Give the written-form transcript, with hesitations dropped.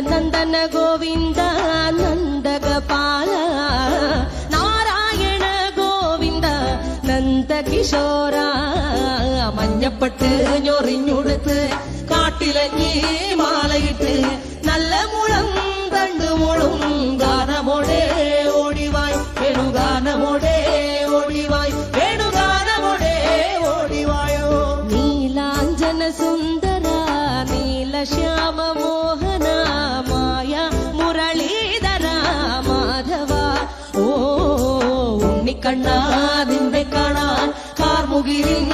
നന്ദന ഗോവിന്ദ നന്ദഗപാല നാരായണ ഗോവിന്ദ നന്ദകിശോര മഞ്ഞപ്പെട്ട് ഞൊറിഞ്ഞുടുത്ത് കാട്ടിലഞ്ഞി മാലയിട്ട് നല്ല മുളം തണ്ടുമുളും ഗാനമോടെ ഓടിവായ് വേണുഗാനമോടെ ഓടിവായ് വേണുഗാനമോടെ ഓടിവായോ നീലാഞ്ജന സുന്ദര നീലശ്യാമ മോഹന മായ മുരളീധര മാധവ ഓ ഉണ്ണിക്കണ്ണ നിന്നെ കാണാൻ കാർമുകിലിൻ